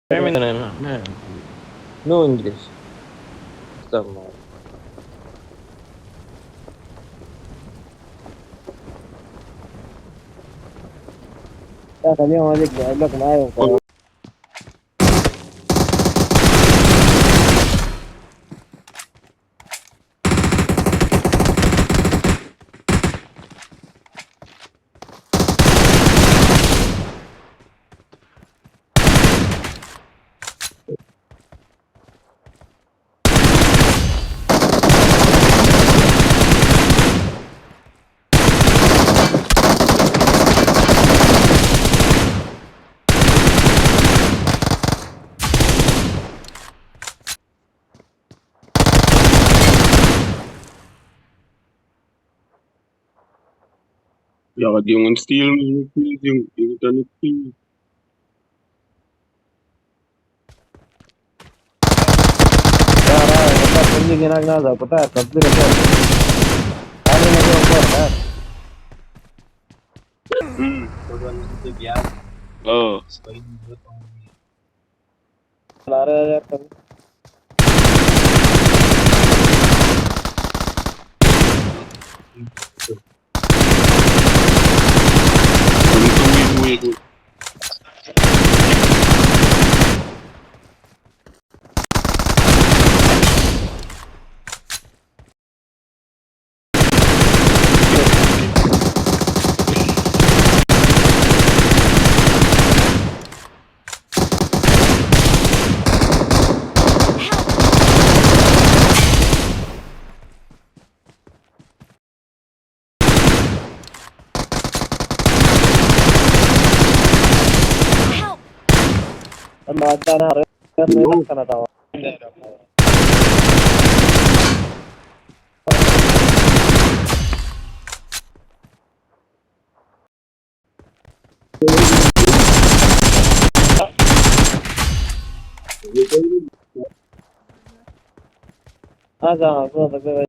No English. Some. لا خليهم هذيك بقول لك معايا. Ja, die jungen Stil, die dann nicht. يا راجل بس اللي هناك نازل قطع تصدير كده. هذه ما هو صار. اه لا لا Itu أما عدنا رياض سنة طبعا. هذا صوتك